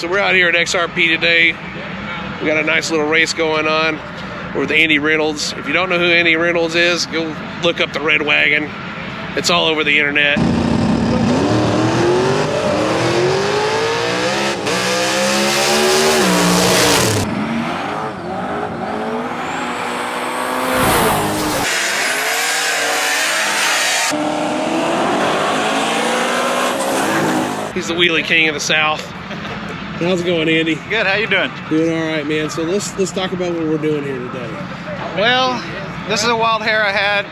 So we're out here at XRP today. We got a nice little race going on with Andy Reynolds. If you don't know who Andy Reynolds is, go look up the Red Wagon. It's all over the internet. He's the wheelie king of the South. How's it going, Andy? Good. How you doing? Doing all right, man. So let's talk about what we're doing here today. Well, this is a wild hair I had.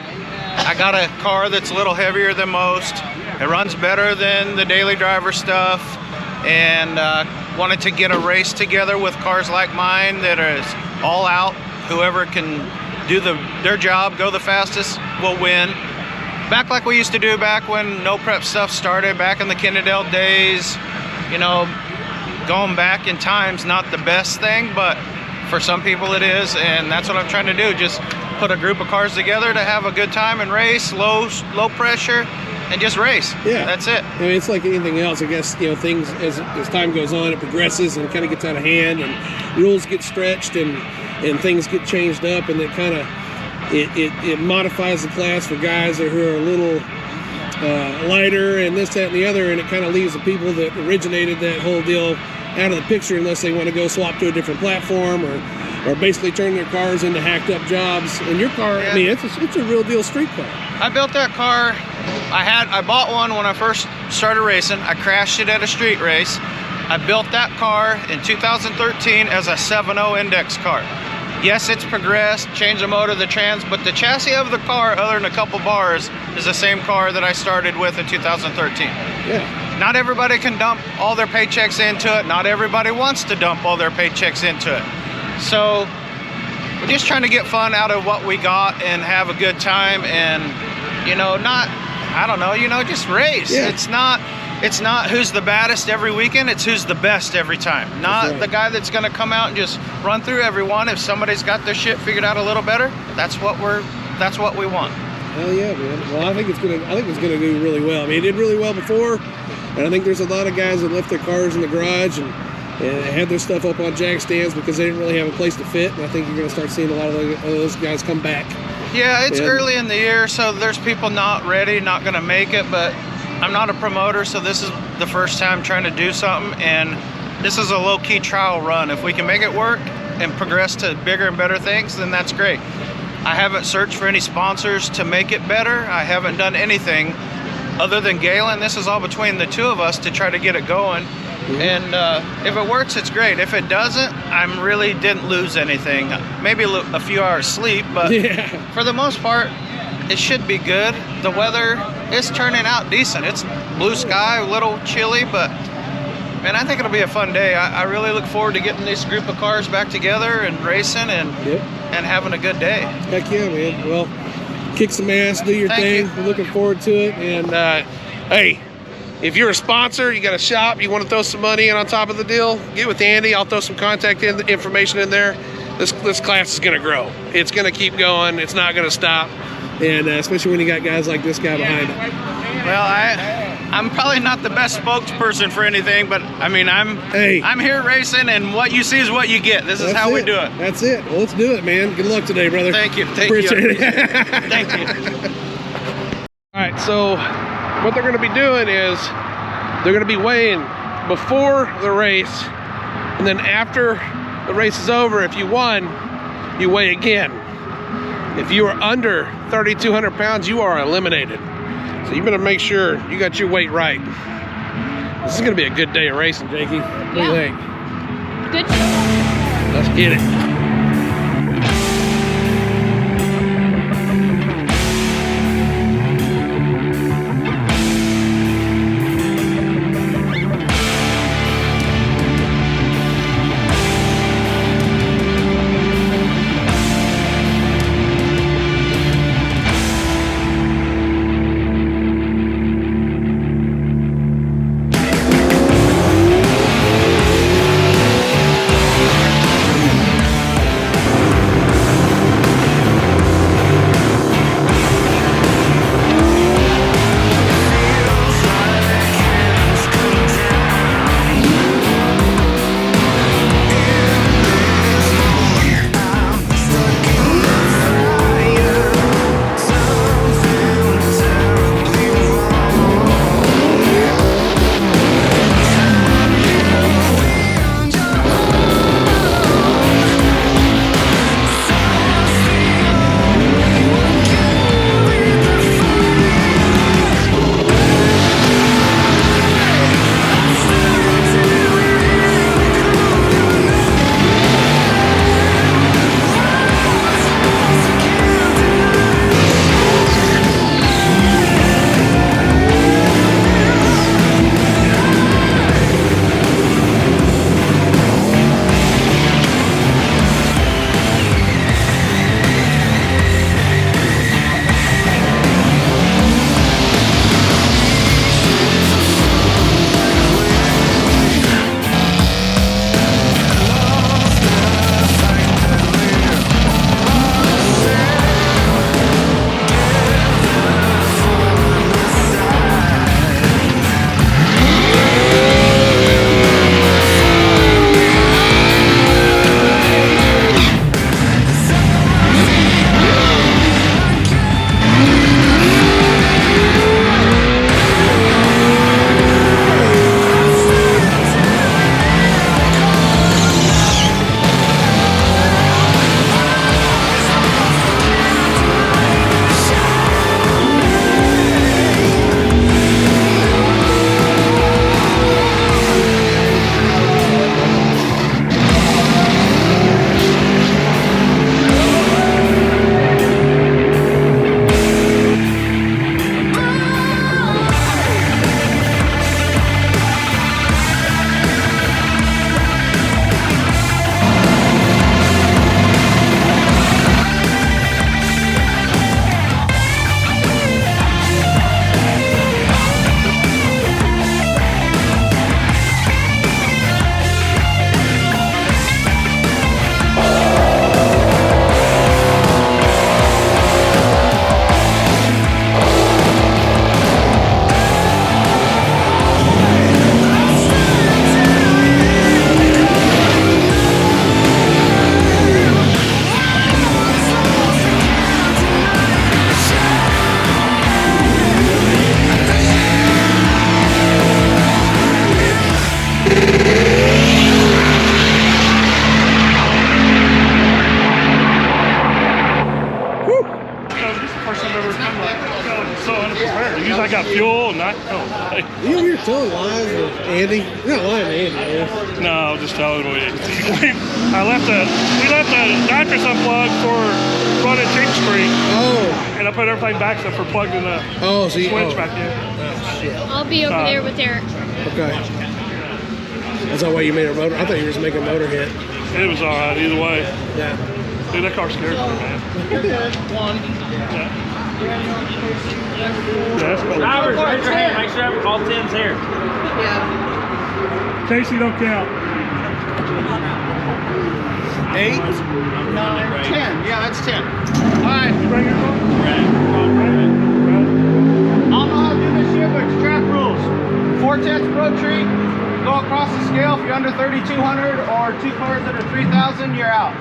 I got a car that's a little heavier than most. It runs better than the daily driver stuff, and wanted to get a race together with cars like mine that is all out. Whoever can do their job, go the fastest, will win. Back like we used to do back when no prep stuff started, back in the Kennedale days. You know, going back in time's not the best thing, but for some people it is, and that's what I'm trying to do. Just put a group of cars together to have a good time and race, low pressure, and just race. Yeah, that's it. I mean, it's like anything else. I guess, you know, things as time goes on, it progresses and it kind of gets out of hand, and rules get stretched, and things get changed up, and it kind of it modifies the class for guys who are a little lighter and this, that, and the other, and it kind of leaves the people that originated that whole deal out of the picture unless they want to go swap to a different platform or basically turn their cars into hacked up jobs. And your car, yeah. I mean, it's a real deal street car. I built that car. I bought one when I first started racing. I crashed it at a street race. I built that car in 2013 as a 7.0 index car. Yes, it's progressed, changed the motor, the trans, but the chassis of the car, other than a couple bars, is the same car that I started with in 2013. Yeah. Not everybody can dump all their paychecks into it. Not everybody wants to dump all their paychecks into it. So we're just trying to get fun out of what we got and have a good time, and, you know, just race. Yeah. It's not who's the baddest every weekend, it's who's the best every time. Not right. The guy that's gonna come out and just run through everyone. If somebody's got their shit figured out a little better, that's what we want. Hell yeah, man. Well, I think it's gonna do really well. I mean, it did really well before, and I think there's a lot of guys that left their cars in the garage and had their stuff up on jack stands because they didn't really have a place to fit, and I think you're gonna start seeing a lot of those guys come back. Yeah, it's early in the year, so there's people not ready, not gonna make it, but I'm not a promoter, so this is the first time trying to do something, and this is a low-key trial run. If we can make it work and progress to bigger and better things, then that's great. I haven't searched for any sponsors to make it better. I haven't done anything other than Galen. This is all between the two of us to try to get it going. Mm-hmm. And if it works, it's great. If it doesn't, I really didn't lose anything. Maybe a few hours sleep, but for the most part, it should be good. The weather is turning out decent. It's blue sky, a little chilly, but man, I think it'll be a fun day. I really look forward to getting this group of cars back together and racing and having a good day. Heck yeah, man. Well, kick some ass, do your thing. We're looking forward to it. And hey, if you're a sponsor, you got a shop, you want to throw some money in on top of the deal, get with Andy. I'll throw some contact information in there. This class is going to grow. It's going to keep going. It's not going to stop. And especially when you got guys like this guy behind it. Well, I'm probably not the best spokesperson for anything, but I mean, I'm here racing, and what you see is what you get. This is how we do it. That's it. Well, let's do it, man. Good luck today, brother. Thank you. Appreciate it. Thank you. All right, so what they're going to be doing is they're going to be weighing before the race, and then after the race is over, if you won, you weigh again. If you are under 3,200 pounds, you are eliminated. So you better make sure you got your weight right. This is going to be a good day of racing, Jakey. What do you think? Good. Let's get it. means I got fuel and I You're telling lies to Andy? You're not lying to Andy, yeah. No, I was just telling him we left the nitrous unplugged for running Cheap Street. Oh. And I put everything back except for plugging the switch back in. Oh, shit. I'll be over there with Eric. Okay. That's that way you made a motor. I thought you were just making a motor hit. It was all right either way. Yeah. Dude, that car scared me, man. One. Yeah, that's cool. Drivers, raise your hand. Make sure all 10's here. Casey, don't count. 8, 9, 10. Yeah, that's 10. All right. You bring your car? I don't know how to do this shit, but it's track rules. 4/10 pro tree, go across the scale. If you're under 3,200 or 2 cars that are 3,000, you're out.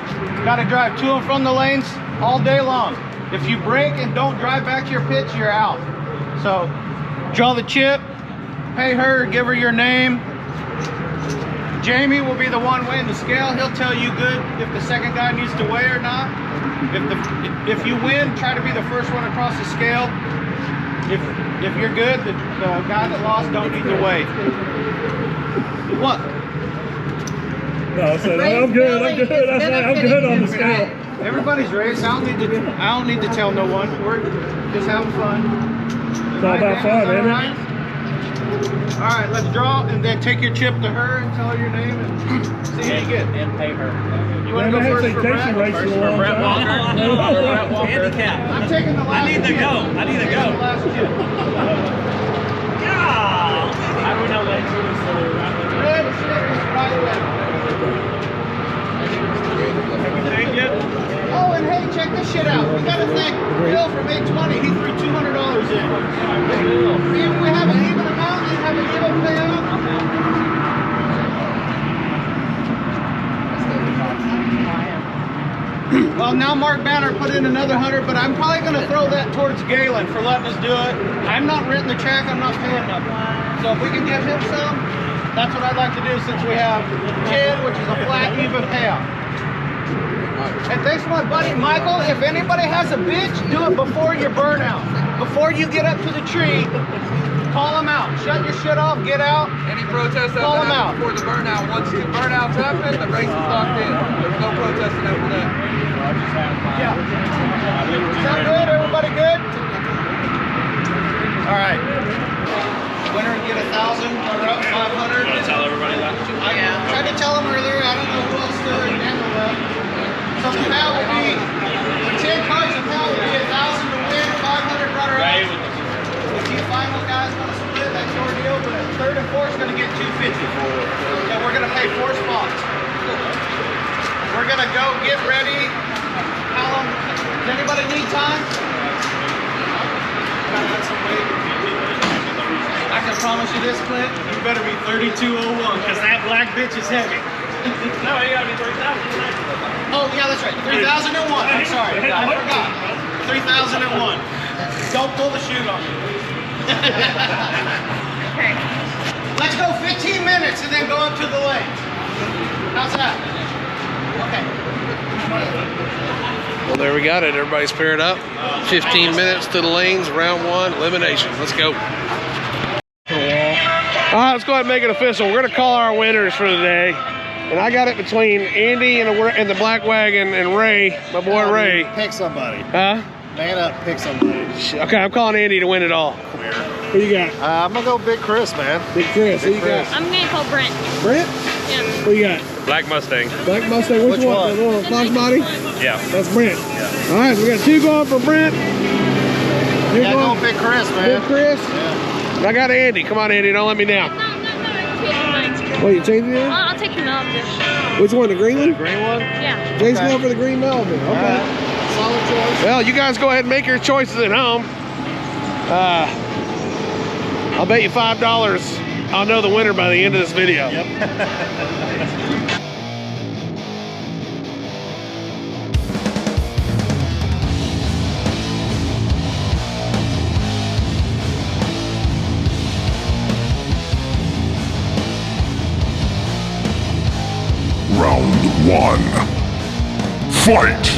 Got to drive to and from the lanes all day long. If you brake and don't drive back to your pitch, you're out. So draw the chip, pay her, give her your name. Jamie will be the one weighing the scale. He'll tell you good if the second guy needs to weigh or not. If you win, try to be the first one across the scale. If you're good, the guy that lost don't need to weigh. What? No, I said, I'm good. I said, I'm good on the scale. Everybody's raced. I don't need to tell no one. We're just having fun. It's all about fun, isn't it? All right, let's draw and then take your chip to her and tell her your name and see how you get. And pay her. You want to go first for Brett? Brett Walker. Handicap. I'm taking the last I need to go. I need to go. The last chip. Yeah. I don't know that. Red chip is right there. Everything good? Oh, and hey, check this shit out. We got to thank Bill from 820. He threw $200 in. We have an even amount. You have an even payout. Well, now Mark Banner put in another 100, but I'm probably going to throw that towards Galen for letting us do it. I'm not renting the track. I'm not paying nothing. So if we can give him some, that's what I'd like to do since we have 10, which is a flat, even payout. And thanks to my buddy Michael. If anybody has a bitch, do it before your burnout. Before you get up to the tree, call them out. Shut your shit off, get out. Any protest Call them out. before the burnout. Once the burnout's happened, the race is locked in. There's no protesting after that. Yeah. Is that good? Everybody good? All right. Winner get 1,000. Runner up 500. Tell everybody that. I tried to tell them earlier. I don't know who else to handle that. So the PAL will be 10 cars. The PAL will be 1,000 to win, 500 runner up. If you final guys want to split, that's your deal. But third and fourth is going to get 250. So we're going to pay 4 spots. We're going to go get ready. How long? Does anybody need time? I can promise you this, Clint. You better be 3201 because that black bitch is heavy. No, you gotta be 3,000. Oh, yeah, that's right. 3001. I'm sorry. I forgot. 3001. Don't pull the chute on me. Okay. Let's go 15 minutes and then go up to the lane. How's that? Okay. Well, there we got it. Everybody's paired up. 15 minutes to the lanes. Round 1, elimination. Let's go. All right, let's go ahead and make it official. We're going to call our winners for the day. And I got it between Andy and the Black Wagon and Ray, my boy Ray. Pick somebody. Huh? Man up, pick somebody. Okay, I'm calling Andy to win it all. Who you got? I'm gonna go Big Chris, man. Big Chris. Who you got? I'm gonna call Brent. Brent? Yeah. Who you got? Black Mustang. Black Mustang. Which one? The little fox body? Yeah. That's Brent. Yeah. All right, so we got 2 going for Brent. You're Yeah, go Big Chris, man. Big Chris? Yeah. And I got Andy. Come on, Andy. Don't let me down. No, What, you changing it? I'll take the Malibu. Which one? The green one? Green one? Yeah. Jason going for the green Malibu. Okay. All right. Solid choice. Well, you guys go ahead and make your choices at home. I'll bet you $5 I'll know the winner by the end of this video. Yep. Round 1. Fight!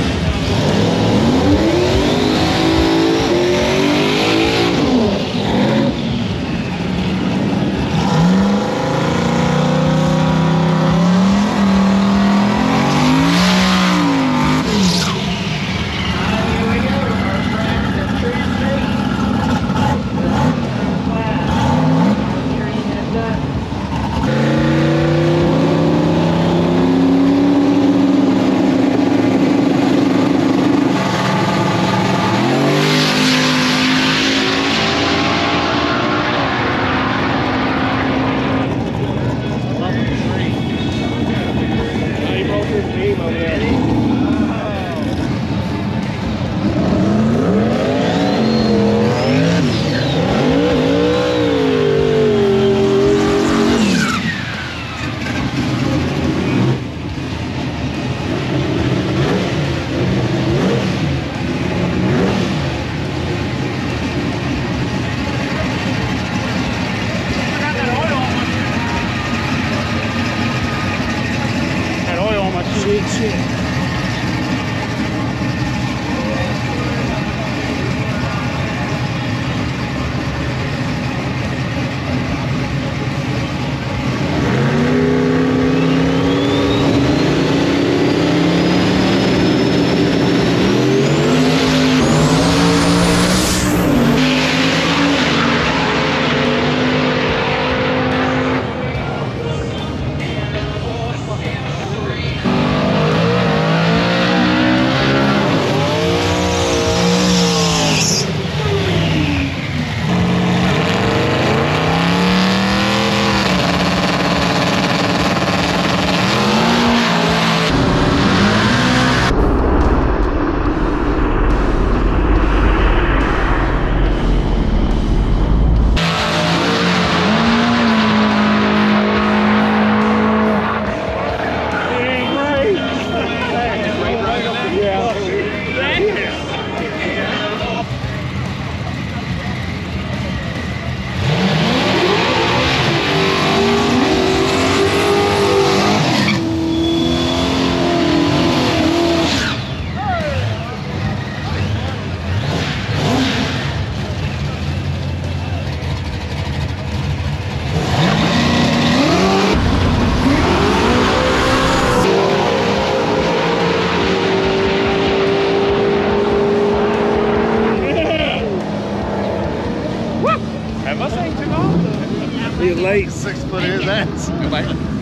late. 6 foot in his ass.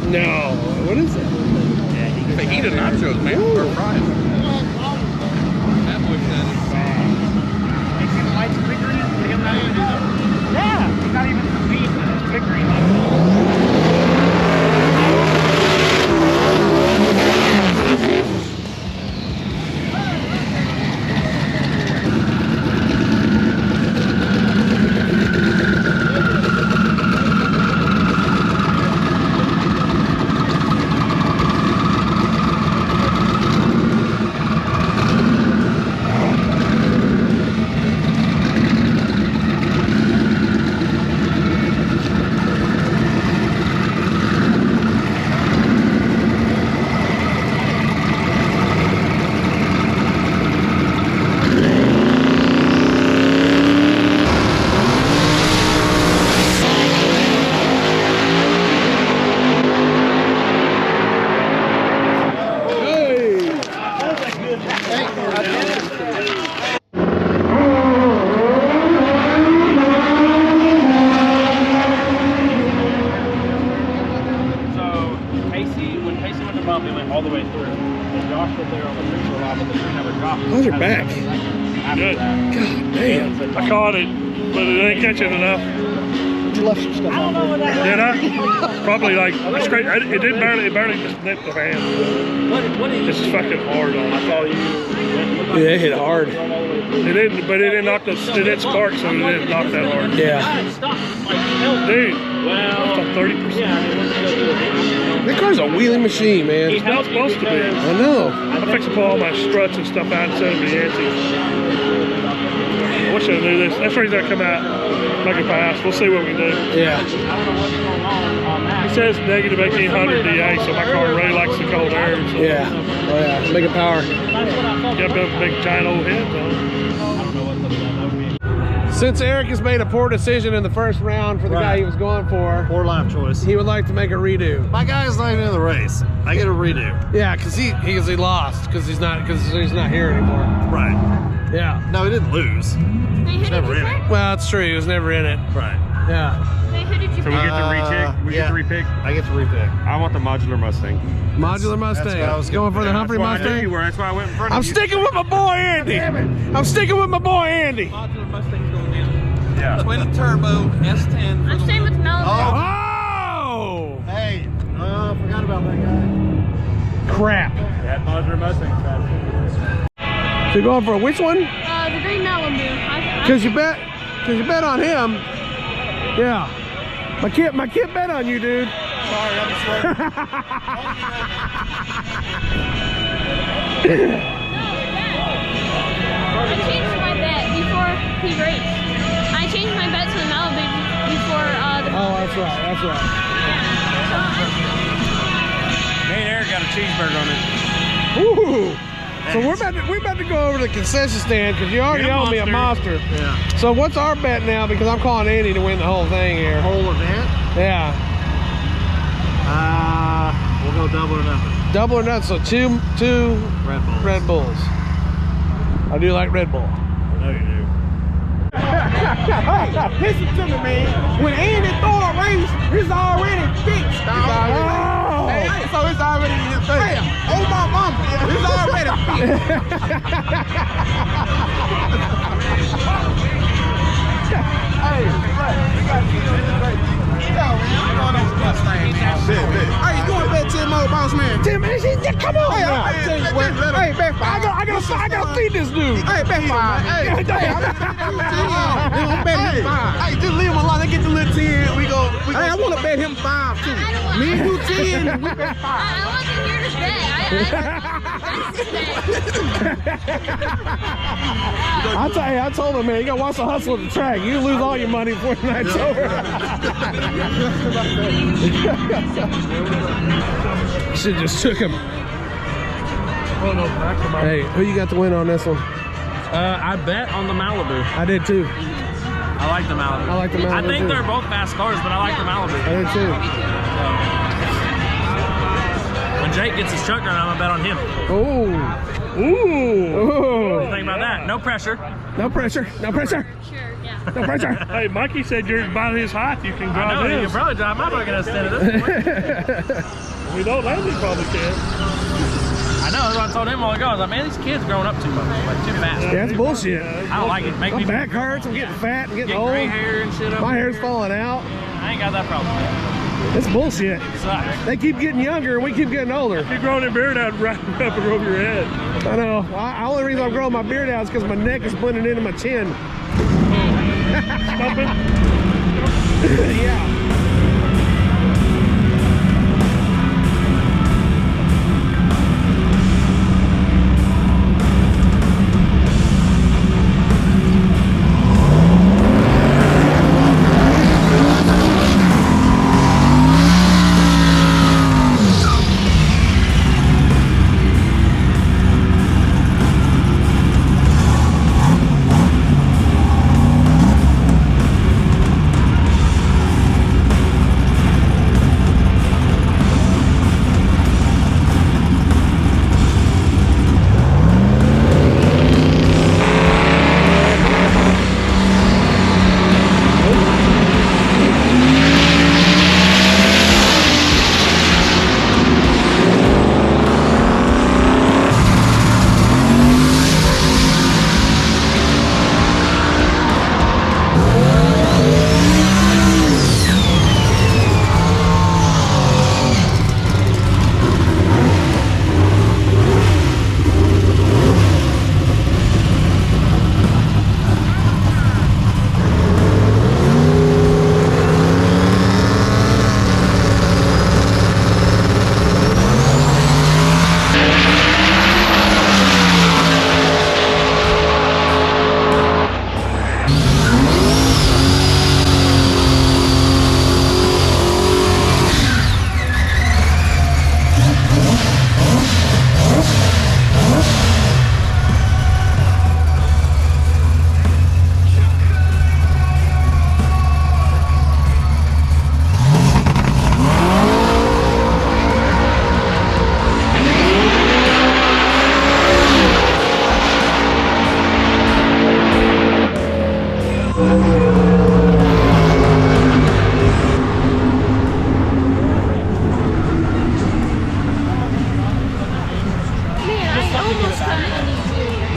No. What is it? Fajita nachos, man. Or fries. That boy said it's Yeah, he's not even beef. It's victory. How's your back? Good. God damn. I caught it, but it ain't catching enough. You left some stuff out there. Did I? Probably like, it barely just nipped the fan. This is fucking hard on it. Yeah, it hit hard. It didn't, but it didn't knock the, it didn't spark, so it didn't knock that hard. Yeah. Dude, that's a 30%. That car's a wheelie machine, man. It's not supposed to be. I know. I'm fixing to pull all my struts and stuff out instead of the Yankees. I wish I knew this. That's the reason I come out, make it pass. We'll see what we do. Yeah. It says negative 1800 DA, so my car really likes the cold air. So. Yeah. Oh yeah. Make it power. Got a big giant old heads on it. Since Eric has made a poor decision in the first round for the guy he was going for, Poor life choice. he would like to make a redo. My guy's not even in the race. I get a redo. Yeah, because he lost because he's not here anymore. Right. Yeah. No, he didn't lose. Wait, who did never you in pick? it. Well, that's true. He was never in it. Right. Yeah. Wait, who did you So pick? we get to repick. We yeah. get to repick. I get to repick. I want the modular Mustang. Modular Mustang. what I was Going for the gonna Humphrey That's why I knew Mustang. you were. That's why I went in front I'm of you. sticking with my boy Andy. I'm sticking with my boy Andy. modular Mustang's going in. Yeah. Twin turbo S10. I'm staying with Malibu. Oh! Hey, I forgot about that guy. Crap. That modular Mustang. So you're going for which one? The green Malibu. Because you bet on him. Yeah. My kid bet on you, dude. Sorry, I'm just waiting. I changed my bet before he raced. I changed my bet to the Malibu before the. Oh, that's right. That's right. Me and Eric got a cheeseburger on it. Ooh. So we're about to go over to the concession stand because you already owe me a monster. Yeah. So what's our bet now? Because I'm calling Andy to win the whole thing here. Whole event? Yeah. We'll go double or nothing. Double or nothing. So two Red Bulls. Red Bulls. I do like Red Bull. I know you do. Hey, listen to me, man. When Andy throw a race, it's already fixed, dog. Hey, so it's already in his face. Hey, oh my mama, it's already fixed. Hey, we got to get on this race. How you doing, Big Tim, old boss man? Tim, come on! Hey, I tell you what. Hey, Big Five. I gotta feed this dude. Hey, Big Five. Hey, I'm betting him 5. Hey, just leave him alone. They get the little 10. We go. Hey, I want to bet him 5 too. Me and you 10, and we bet 5. I wasn't here to bet. I told him, man, you gotta watch the hustle at the track. You lose all your money before the night's over. Shit just took him. Hey, who you got to win on this one? I bet on the Malibu. I did too. I like the Malibu. I like the Malibu I think too. they're both fast cars, but I like the Malibu. I did too. When Jake gets his truck run, I'm gonna bet on him. Ooh. What do you Ooh. think about that? No pressure. No pressure. No pressure. Sure, yeah. No pressure. Hey, Mikey said you're about his height. You can I drive know, you his. can probably drive my bucket instead of this. We don't Landon probably can. I know, that's what I told him all ago. I was like, man, these kids growing up too much, like too fast. Yeah, that's bullshit. I don't like it. Make My me back hurts. I'm getting fat and getting get old. gray hair and shit up My hair's here. falling out. I ain't got that problem. It's bullshit. It sucks. They keep getting younger and we keep getting older. You're growing your beard out right up and over your head. I know. The only reason I'm growing my beard out is because my neck is blending into my chin. Stumping. Yeah.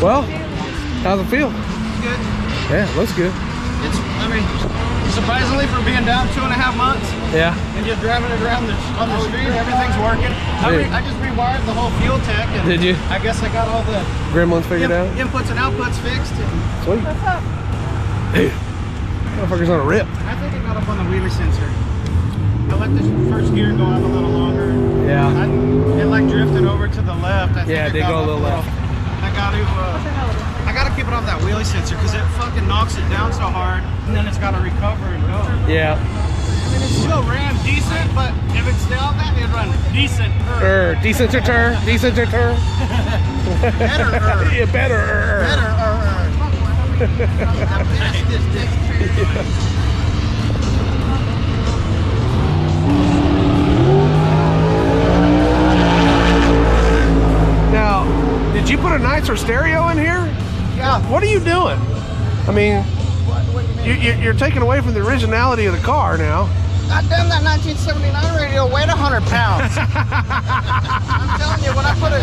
Well, how's it feel? Good. Yeah, looks good. It's, I mean, surprisingly for being down 2.5 months Yeah. and just driving it around on the street, everything's working. I just rewired the whole fuel tank. And Did you? I guess I got all the Gremlins figured out? inputs and outputs fixed. Sweet. What's up? Dude, motherfucker's on a rip. I think I got up on the wheelie sensor. I let this first gear go out a little longer. Yeah. It like drifted over to the left. I think Yeah, it did got go a off little left. I gotta keep it off that wheelie sensor because it fucking knocks it down so hard, and then it's gotta recover and go. Yeah. I mean, it still ran decent, but if it's still that, it'd run decent. Decent or tur. Decent or tur. Better. Yeah, better. Now, did you put a nicer stereo in here? Yeah. What are you doing? I mean, you're taking away from the originality of the car now. Goddamn, that 1979 radio weighed 100 pounds. I'm telling you, when I put it,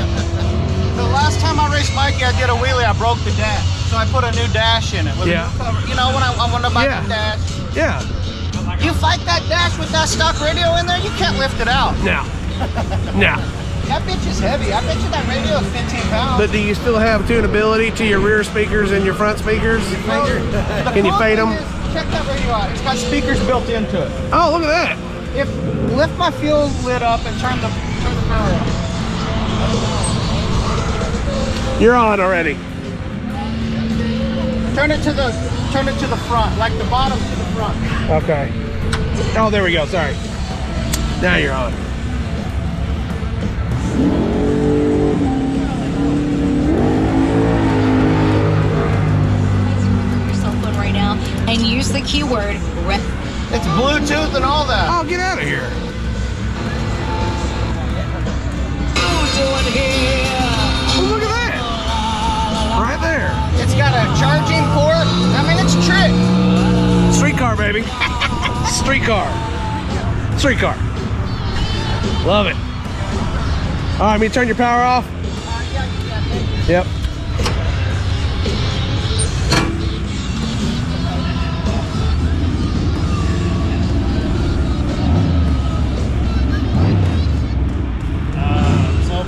the last time I raced Mikey, I did a wheelie, I broke the dash. So I put a new dash in it. With Yeah. a new cover. You know, when I want to buy the dash. Yeah. You fight that dash with that stock radio in there, you can't lift it out. Now. Now. That bitch is heavy. I bet you that radio is 15 pounds. But do you still have tunability to your rear speakers and your front speakers? Can you fade them? Check that radio out. It's got speakers built into it. Oh, look at that. If lift my fuel lid up and turn the power on. You're on already. Turn it to the front, like the bottom to the front. Okay. Oh, there we go. Sorry. Now you're on. Your cell phone right now and use the keyword It's Bluetooth and all that. Oh, get out of here. Oh, look at that. Right there. It's got a charging port. I mean, it's a trick. Streetcar, baby. Streetcar. Streetcar. Love it. All right, me turn your power off. Yep.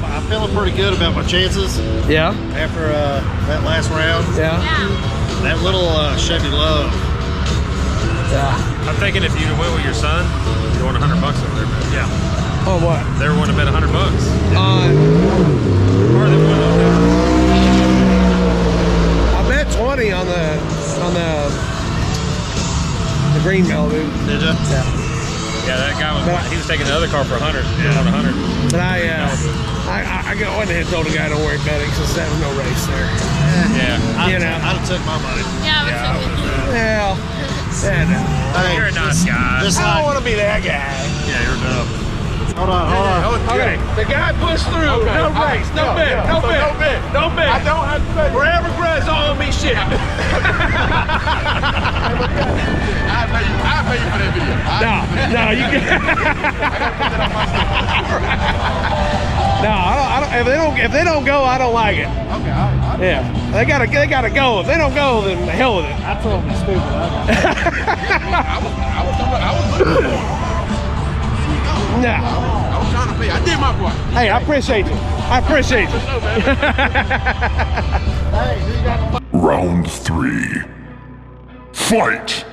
I'm feeling pretty good about my chances. Yeah. After that last round. Yeah. That little Chevy Love. Yeah. I'm thinking if you went with your son, you'd want $100 over there, man. Yeah. Oh, what? They would have bet $100. On. Or they would have. I bet 20 on the green Malibu. Did you? Yeah. Yeah, that guy was. He was taking the other car for 100. Yeah, 100. But I went ahead and told the guy don't worry about it because there was no race there. Yeah. You know. I'd have took my money. Yeah, I would Well, yeah, no. Hey, You're a nice guy. Just I don't like, want to be that guy. Yeah, you're dumb. hold on. Okay, the guy pushed through. Okay. No race, no bet, no bet, No bet. no bet. I don't have to pay. Forever grudge on me shit. I'll pay you for that video. No, you can. No, I don't. If they don't go, I don't like it. Okay, all right. Yeah, they gotta go. If they don't go, then the hell with it. I told him stupid. I was looking for him. No. I was trying to pay. I did my part. Hey, I appreciate you. I appreciate you. Round 3. Fight!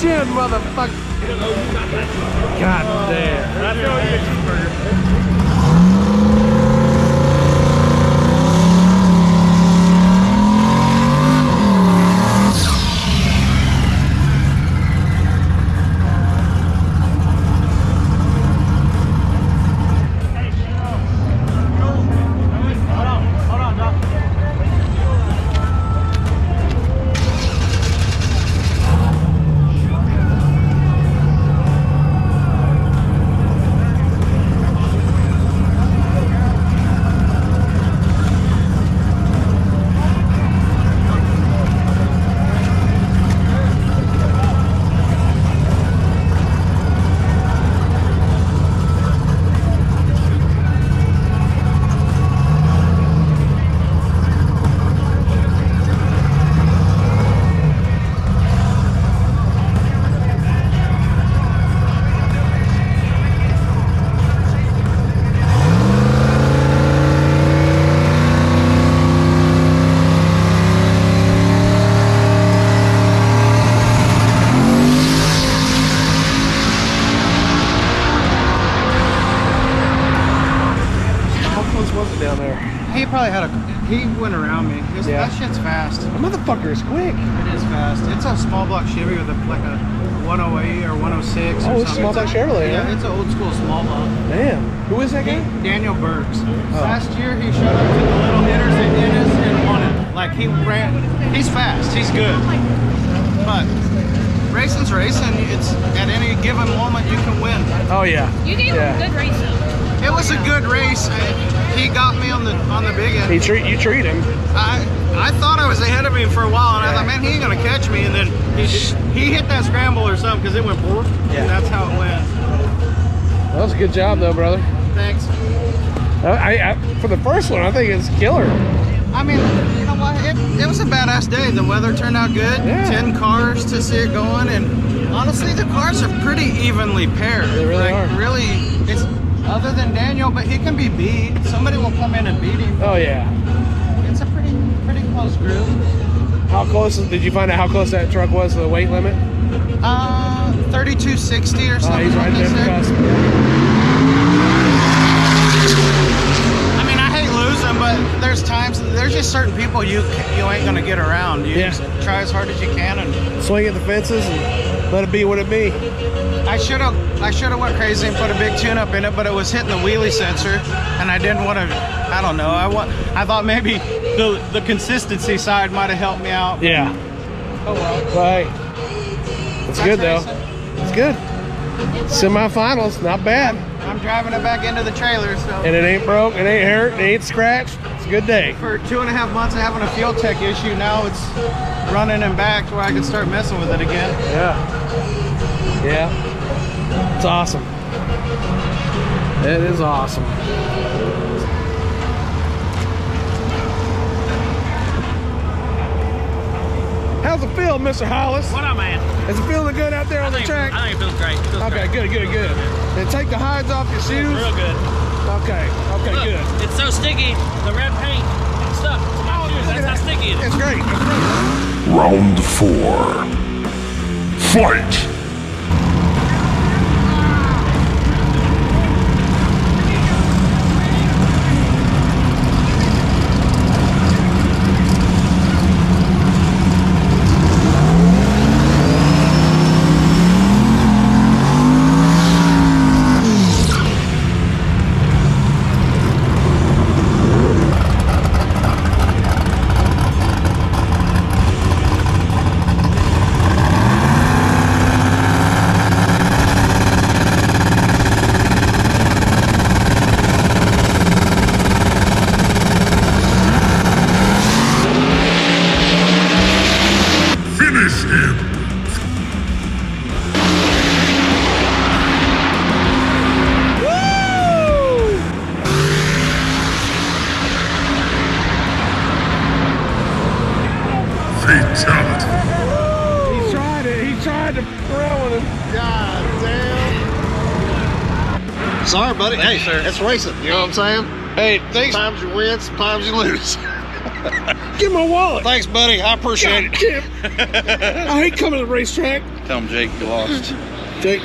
Chin, motherfucker. God damn. I know you a cheeseburger. Down there. He probably had he went around me. Yeah. That shit's fast. The motherfucker is quick. It is fast. It's a small block Chevy with like a 108 or 106 or Oh, it's something. small block Chevrolet, Yeah, huh? it's an old school small block. Damn. Who is that guy? Daniel Burks. Oh. Last year he showed up to the little hitters at Ennis and won it. Like he ran. He's fast. He's good. But racing's racing. It's at any given moment you can win. Oh yeah. You gave him a good race though. It was a good race. He got me on the big end. You treat him. I thought I was ahead of him for a while, and I thought, man, he ain't gonna catch me. And then he hit that scramble or something because it went and that's how it went. That was a good job though, brother. Thanks. For the first one, I think it's killer. I mean, you know what? It was a badass day. The weather turned out good. Yeah. 10 cars to see it going, and honestly, the cars are pretty evenly paired. They really are. Really, it's other than Daniel, but he can be beat. Somebody will come in and beat him. Oh yeah. It's a pretty close group. How close did you find out how close that truck was to the weight limit? 3260 or something. He's right there at the cusp. I mean, I hate losing, but there's just certain people you ain't gonna get around. You just try as hard as you can and swing at the fences and let it be what it be. I should have went crazy and put a big tune-up in it, but it was hitting the wheelie sensor, and I didn't want to. I don't know. I thought maybe the consistency side might have helped me out. Yeah. Oh well. Right. It's good though. It's good. Semifinals, not bad. I'm driving it back into the trailer, so. And it ain't broke, it ain't hurt, it ain't scratched. It's a good day. For 2.5 months of having a fuel tech issue, now it's running and back to where I can start messing with it again. Yeah. Yeah. It's awesome. It is awesome. How's it feel, Mr. Hollis? What up, man? Is it feeling good out there on the track? I think it feels great. Okay, good. And take the hides off your shoes. Real good. Okay, Look, good. It's so sticky. The red paint stuck to my shoes. That's how sticky it is. It's great. Round 4. Fight! Sorry, buddy. Hey, it's racing. You know what I'm saying? Hey, thanks. Sometimes you win, sometimes you lose. Give my wallet. Thanks, buddy. I appreciate it. I hate coming to the racetrack. Tell him, Jake, you lost. Jake,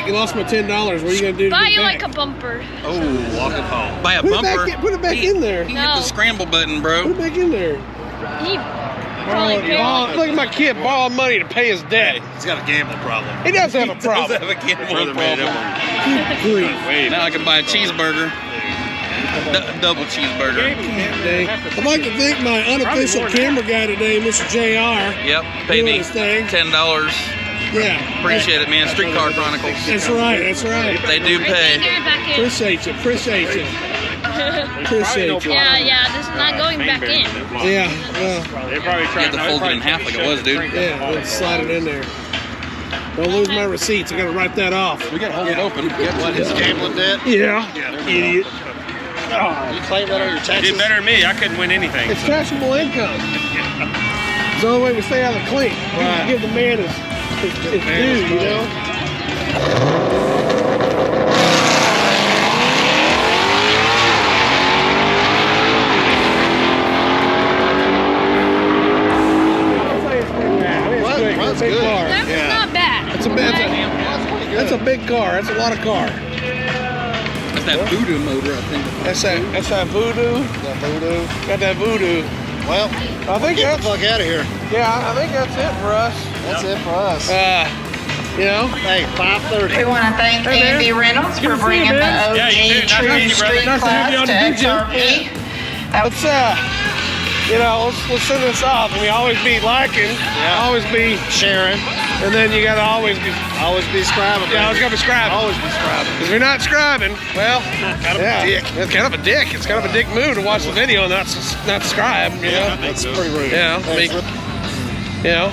you lost my $10. What are you gonna do to Buy get you back? like a bumper. Oh, walk it home. Buy a Put bumper. it back in there. You can hit the scramble button, bro. Put it back in there. He probably paid. Look at my kid borrowing money to pay his debt. He's got a gamble problem. He does have a problem. He does have a gambling problem. Grief. Now I can buy a cheeseburger. Double cheeseburger. I'd like to thank my unofficial camera guy today, Mr. JR. Yep, pay me thing. $10. Yeah. Appreciate it, man. Streetcar Chronicles. That's right, that's right. They do pay. Appreciate you. Yeah, this is not going back in. Yeah, You have to fold it in half like it was, dude. yeah, let's slide it in there. Don't lose my receipts. I gotta write that off. We gotta hold it open. What, his gambling debt? Yeah, idiot. You claim that on your taxes? Did better than me. I couldn't win anything. It's taxable income. It's the only way we stay out of the clean. Right. Give the man his due, you know? That's good. Car. That was not bad. That's a big car. That's a lot of car. That's that voodoo motor, I think. That's that voodoo. That voodoo. Got that voodoo. Well, I think get that's the fuck out of here. yeah. I think that's it for us. That's it for us. You know. Hey, 5:30. We want to thank Andy Reynolds for bringing the OG True Street class to XRP. Let's you know, let's send this off. We always be liking, always be sharing, and then you gotta always be scribing. Yeah, always gotta be scribing. Always be scribing. Because if you're not scribing, well, kind of a dick. It's kind of a dick. It's kind of a dick move to watch the video and not subscribe. You know, That's pretty rude. Yeah, I mean, you know,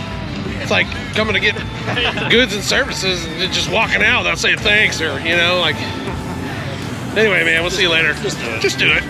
it's like coming to get goods and services and then just walking out without saying thanks or you know, like Anyway, man, we'll see you later. Just do it. Just do it.